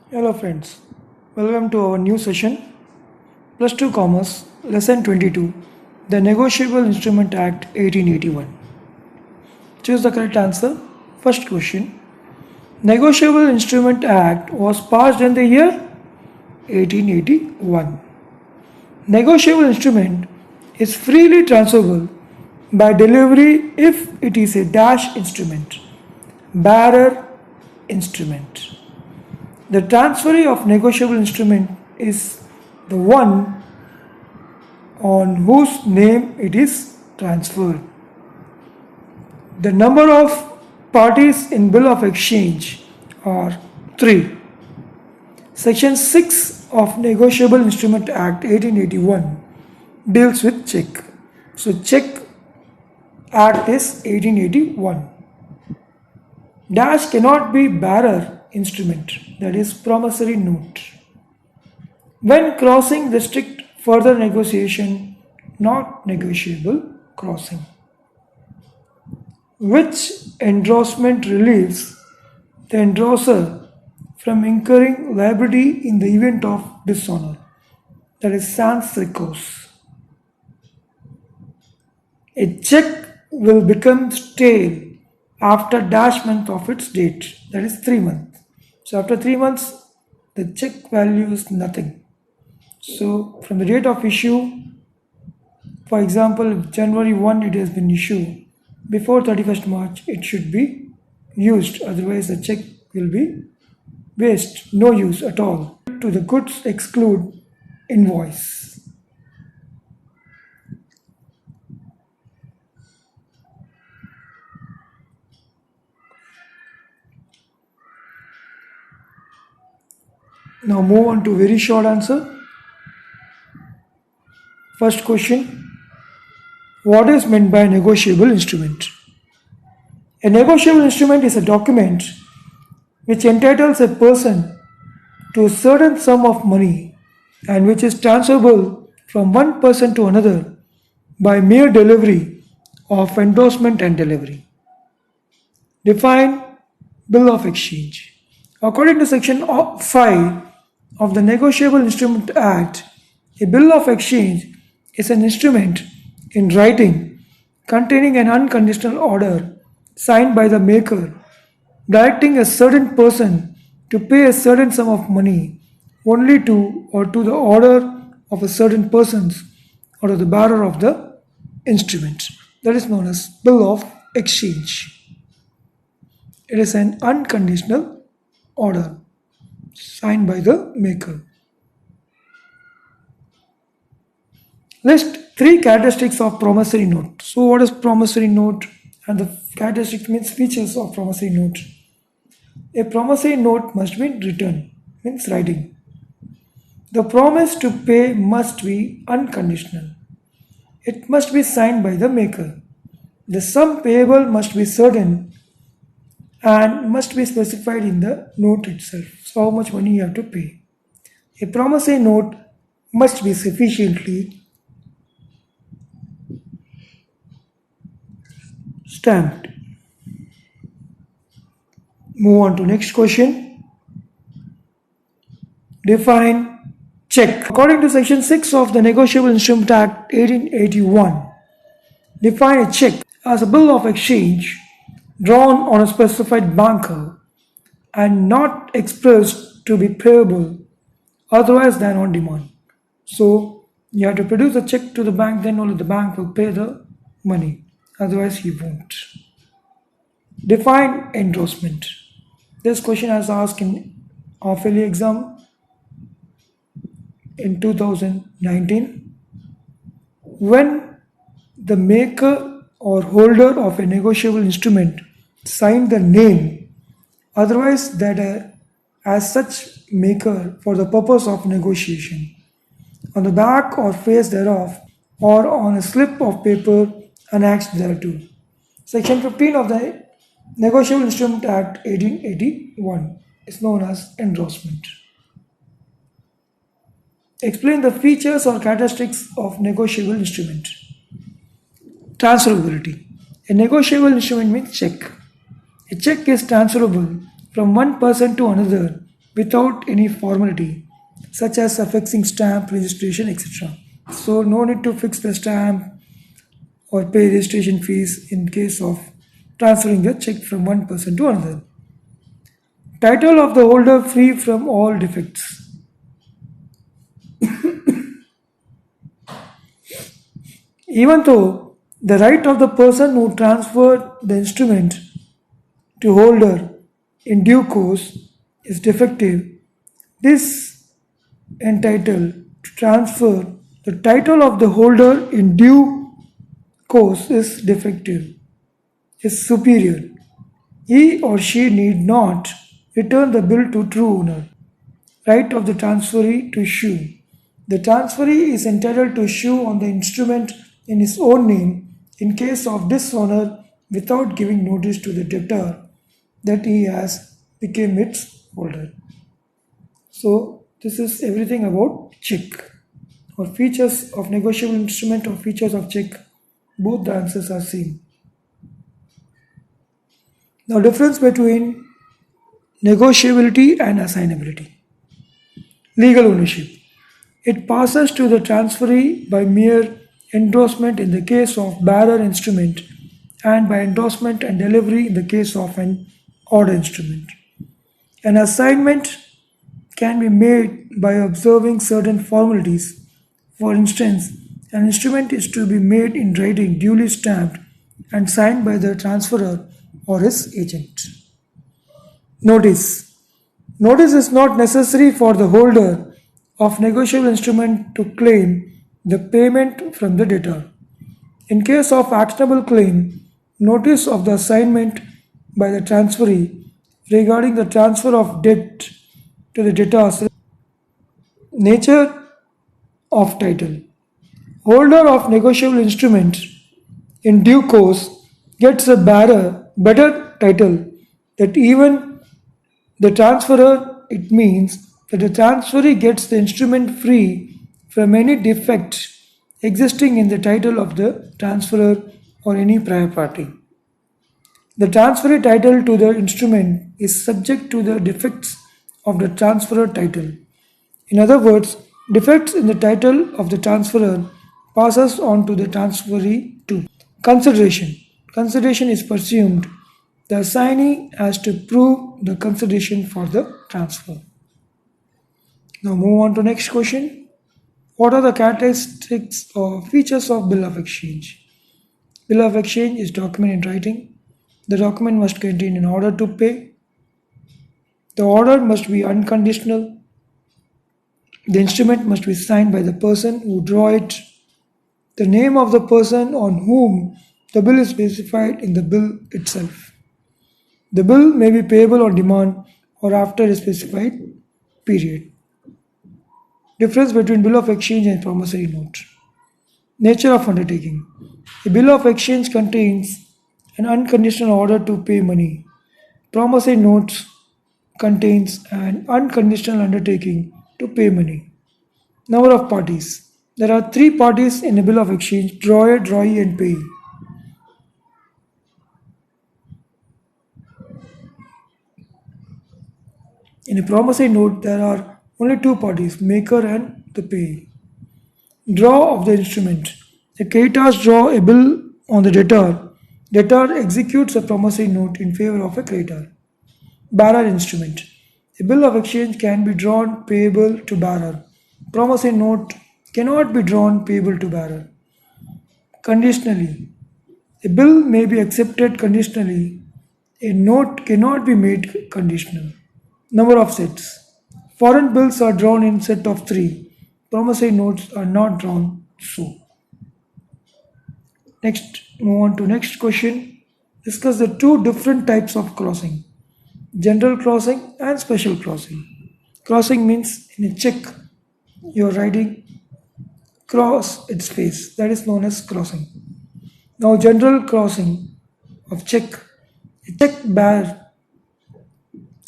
Hello friends, welcome to our new session Plus 2 Commerce Lesson 22 The Negotiable Instrument Act 1881. Choose the correct answer. First question. Negotiable Instrument Act was passed in the year 1881. Negotiable instrument is freely transferable by delivery if it is a dash instrument, bearer instrument. The transferee of negotiable instrument is the one on whose name it is transferred. The number of parties in bill of exchange are 3. Section 6 of Negotiable Instrument Act 1881 deals with check. So check act is 1881. Dash cannot be bearer instrument, that is promissory note. When crossing restrict further negotiation, not negotiable crossing. Which endorsement relieves the endorser from incurring liability in the event of dishonor, that is sans recourse. A check will become stale after dash month of its date, that is 3 months. So after 3 months, the check value is nothing. So from the date of issue, for example, if January 1 it has been issued, before 31st March it should be used, otherwise the check will be waste, no use at all. To the goods exclude invoice. Now move on to very short answer. First question. What is meant by negotiable instrument? A negotiable instrument is a document which entitles a person to a certain sum of money and which is transferable from one person to another by mere delivery of endorsement and delivery. Define bill of exchange. According to section 5 of the Negotiable Instrument Act, a bill of exchange is an instrument in writing containing an unconditional order signed by the maker directing a certain person to pay a certain sum of money only to or to the order of a certain persons or to the bearer of the instrument. That is known as bill of exchange. It is an unconditional order signed by the maker. List 3 characteristics of promissory note. So what is promissory note? And the characteristic means features of promissory note. A promissory note must be written, means writing. The promise to pay must be unconditional. It must be signed by the maker. The sum payable must be certain and must be specified in the note itself. So how much money you have to pay. A promissory note must be sufficiently stamped. Move on to next question. Define check. According to section 6 of the Negotiable Instrument Act 1881, define a check as a bill of exchange drawn on a specified banker and not expressed to be payable otherwise than on demand. So you have to produce a check to the bank, then only the bank will pay the money, otherwise he won't. Define endorsement. This question was asked in Offaly exam in 2019. When the maker or holder of a negotiable instrument sign the name, otherwise that as such maker for the purpose of negotiation, on the back or face thereof, or on a slip of paper annexed thereto. Section 15 of the Negotiable Instrument Act 1881 is known as endorsement. Explain the features or characteristics of negotiable instrument. Transferability. A negotiable instrument means check. A check is transferable from one person to another without any formality, such as affixing stamp, registration, etc. So, no need to fix the stamp or pay registration fees in case of transferring the check from one person to another. Title of the holder free from all defects. Even though the right of the person who transferred the instrument to holder in due course is defective, this entitled to transfer the title of the holder in due course is defective, is superior. He or she need not return the bill to true owner. Right of the transferee to issue. The transferee is entitled to issue on the instrument in his own name in case of dishonor without giving notice to the debtor that he has become its holder. So this is everything about check or features of negotiable instrument or features of check. Both the answers are same. Now difference between negotiability and assignability. Legal ownership. It passes to the transferee by mere endorsement in the case of bearer instrument and by endorsement and delivery in the case of an order instrument. An assignment can be made by observing certain formalities. For instance, an instrument is to be made in writing, duly stamped, and signed by the transferor or his agent. Notice. Notice is not necessary for the holder of negotiable instrument to claim the payment from the debtor. In case of actionable claim, notice of the assignment by the transferee regarding the transfer of debt to the debtor. Nature of title. Holder of negotiable instrument in due course gets a better title that even the transferor. It means that the transferee gets the instrument free from any defect existing in the title of the transferor or any prior party. The transferee title to the instrument is subject to the defects of the transferor title. In other words, defects in the title of the transferor passes on to the transferee too. Consideration. Consideration is presumed. The assignee has to prove the consideration for the transfer. Now move on to next question. What are the characteristics or features of bill of exchange? Bill of exchange is document in writing. The document must contain an order to pay. The order must be unconditional. The instrument must be signed by the person who draw it. The name of the person on whom the bill is specified in the bill itself. The bill may be payable on demand or after a specified period. Difference between bill of exchange and promissory note. Nature of undertaking. A bill of exchange contains an unconditional order to pay money. Promissory note contains an unconditional undertaking to pay money. Number of parties. There are 3 parties in a bill of exchange: drawer, drawee, and payee. In a promissory note, there are only 2 parties, maker and the payee. Draw of the instrument. The creditors draw a bill on the debtor. Debtor executes a promissory note in favor of a creditor. Bearer instrument. A bill of exchange can be drawn payable to bearer. Promissory note cannot be drawn payable to bearer. Conditionally. A bill may be accepted conditionally. A note cannot be made conditional. Number of sets. Foreign bills are drawn in set of 3. Promissory notes are not drawn so. Next, move on to next question. Discuss the 2 different types of crossing: general crossing and special crossing. Crossing means in a check you are writing cross its face, that is known as crossing. Now general crossing of check, a check bear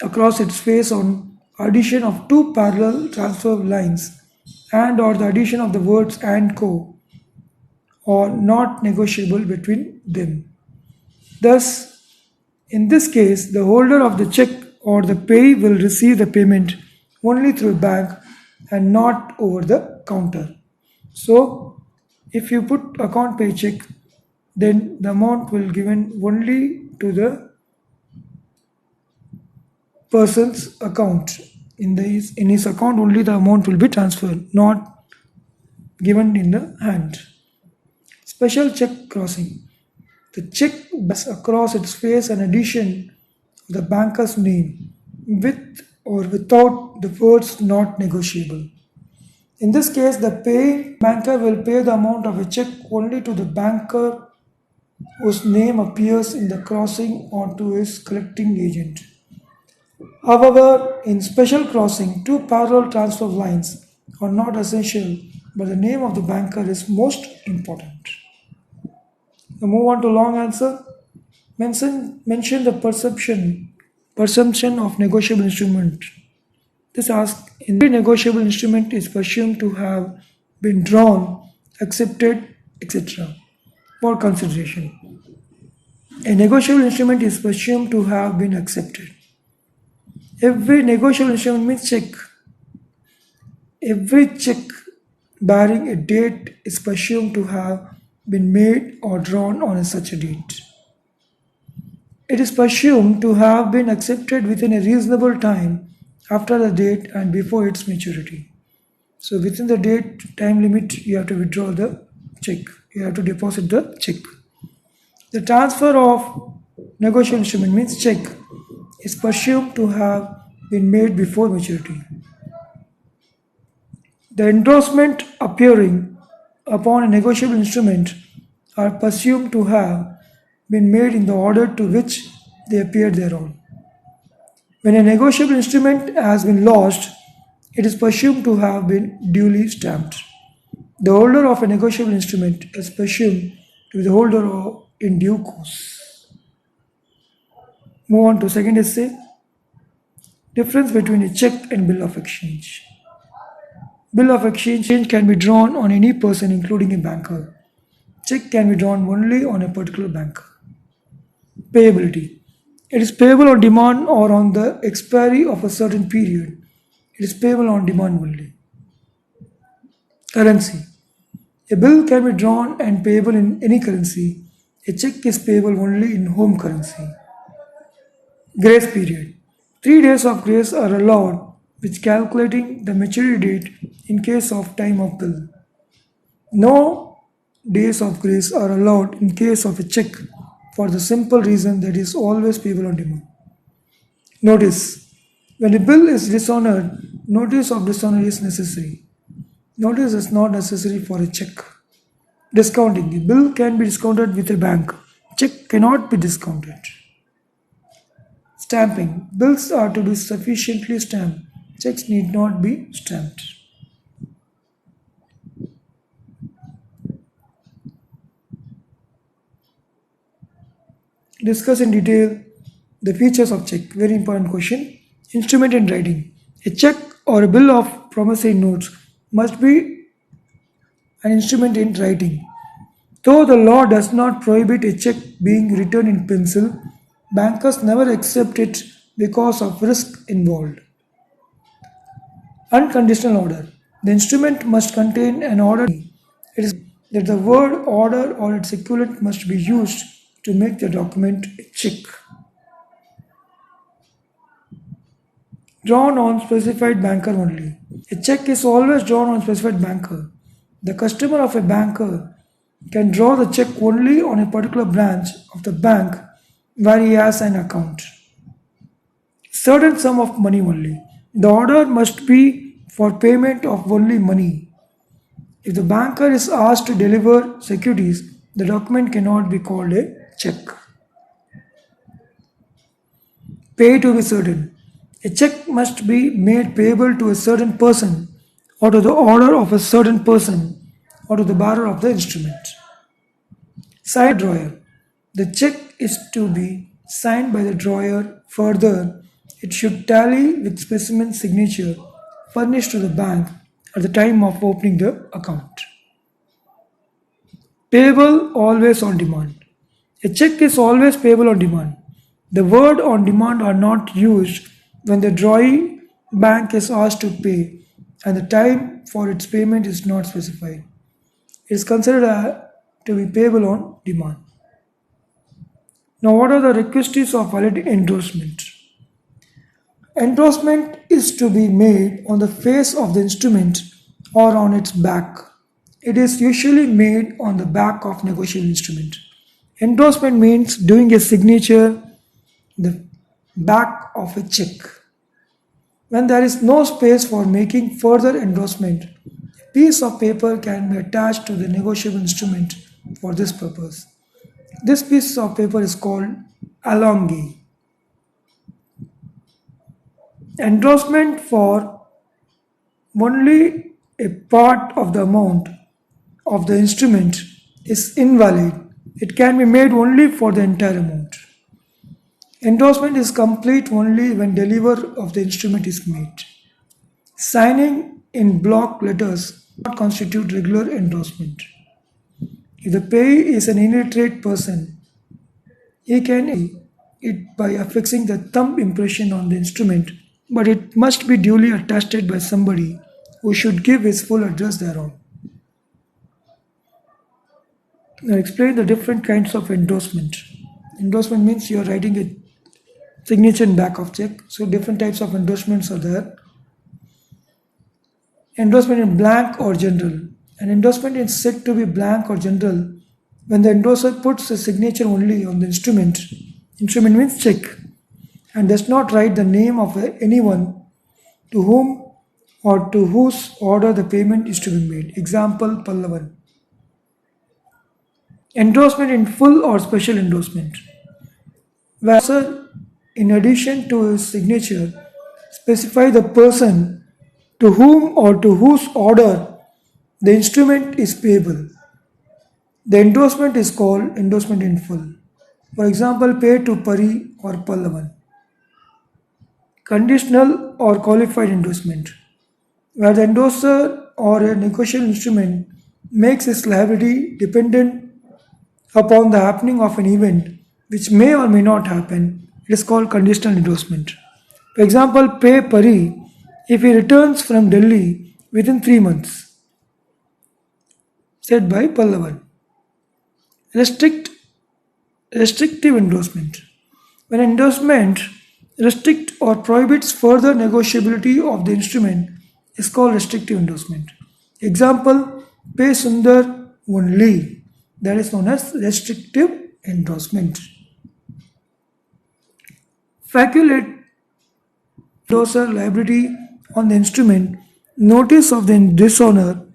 across its face on addition of 2 parallel transfer lines and or the addition of the words and co or not negotiable between them. Thus, in this case, the holder of the check or the payee will receive the payment only through a bank and not over the counter. So, if you put account pay check, then the amount will given only to the person's account. In his account only the amount will be transferred, not given in the hand. Special check crossing. The check bears across its face an addition of the banker's name with or without the words not negotiable. In this case, the paying banker will pay the amount of a check only to the banker whose name appears in the crossing or to his collecting agent. However, in special crossing, two parallel transfer lines are not essential, but the name of the banker is most important. Now move on to long answer. Mention the presumption of negotiable instrument. This asks, in every negotiable instrument is presumed to have been drawn, accepted, etc. for consideration. A negotiable instrument is presumed to have been accepted. Every negotiable instrument means check. Every check bearing a date is presumed to have been made or drawn on such a date. It is presumed to have been accepted within a reasonable time after the date and before its maturity. So within the date time limit, you have to withdraw the check. You have to deposit the check. The transfer of negotiable instrument means check is presumed to have been made before maturity. The endorsement appearing upon a negotiable instrument are presumed to have been made in the order to which they appeared thereon. When a negotiable instrument has been lodged, it is presumed to have been duly stamped. The holder of a negotiable instrument is presumed to be the holder of in due course. Move on to second essay. Difference between a check and bill of exchange. Bill of exchange can be drawn on any person including a banker. Check can be drawn only on a particular banker. Payability. It is payable on demand or on the expiry of a certain period. It is payable on demand only. Currency. A bill can be drawn and payable in any currency. A check is payable only in home currency. Grace period. 3 days of grace are allowed with calculating the maturity date in case of time of bill. No days of grace are allowed in case of a check for the simple reason that it is always payable on demand. Notice, when a bill is dishonored, notice of dishonor is necessary. Notice is not necessary for a check. Discounting. A bill can be discounted with a bank. Check cannot be discounted. Stamping. Bills are to be sufficiently stamped. Checks need not be stamped. Discuss in detail the features of check. Very important question. Instrument and writing. A check or a bill of promissory notes must be an instrument in writing. Though the law does not prohibit a check being written in pencil, bankers never accept it because of risk involved. Unconditional order. The instrument must contain an order. It is that the word order or its equivalent must be used to make the document a check. Drawn on specified banker only. A check is always drawn on specified banker. The customer of a banker can draw the check only on a particular branch of the bank where he has an account. Certain sum of money only. The order must be for payment of only money. If the banker is asked to deliver securities, the document cannot be called a check. Pay to be certain. A check must be made payable to a certain person or to the order of a certain person or to the bearer of the instrument. Side drawer. The check is to be signed by the drawer. Further, it should tally with specimen signature furnished to the bank at the time of opening the account. Payable always on demand. A check is always payable on demand. The word on demand are not used when the drawing bank is asked to pay and the time for its payment is not specified. It is considered to be payable on demand. Now, what are the requisites of valid endorsement? Endorsement is to be made on the face of the instrument or on its back. It is usually made on the back of negotiable instrument. Endorsement means doing a signature the back of a check. When there is no space for making further endorsement, a piece of paper can be attached to the negotiable instrument for this purpose. This piece of paper is called allonge. Endorsement for only a part of the amount of the instrument is invalid. It can be made only for the entire amount. Endorsement is complete only when delivery of the instrument is made. Signing in block letters does not constitute regular endorsement. If the payee is an illiterate person, he can it by affixing the thumb impression on the instrument, but it must be duly attested by somebody who should give his full address thereon. Now explain the different kinds of endorsement. Endorsement means you are writing a signature in back of check. So different types of endorsements are there. Endorsement in blank or general. An endorsement is said to be blank or general when the endorser puts a signature only on the instrument. Instrument means check, and does not write the name of anyone to whom or to whose order the payment is to be made. Example, Pallavan. Endorsement in full or special endorsement. Where in addition to his signature, specify the person to whom or to whose order the instrument is payable. The endorsement is called endorsement in full. For example, pay to Pari or Pallavan. Conditional or qualified endorsement, where the endorser or a negotiable instrument makes his liability dependent upon the happening of an event which may or may not happen. It is called conditional endorsement. For example, pay Pari if he returns from Delhi within 3 months, said by Pallavan. Restrictive endorsement. When endorsement restricts or prohibits further negotiability of the instrument is called restrictive endorsement. Example, pay Sundar only. That is known as restrictive endorsement. Facultate endorser liability on the instrument. Notice of the dishonor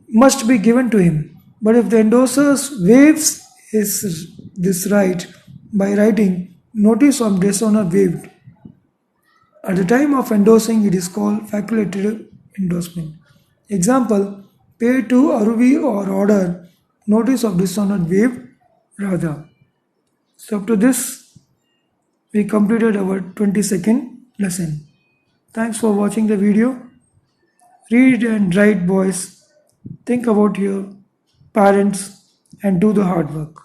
must be given to him. But if the endorser waives this right by writing notice of dishonor waived, at the time of endorsing it is called facultative endorsement. Example, pay to Aruvi or order notice of dishonor waived Radha. So up to this we completed our 22nd lesson. Thanks for watching the video. Read and write, boys. Think about your parents and do the hard work.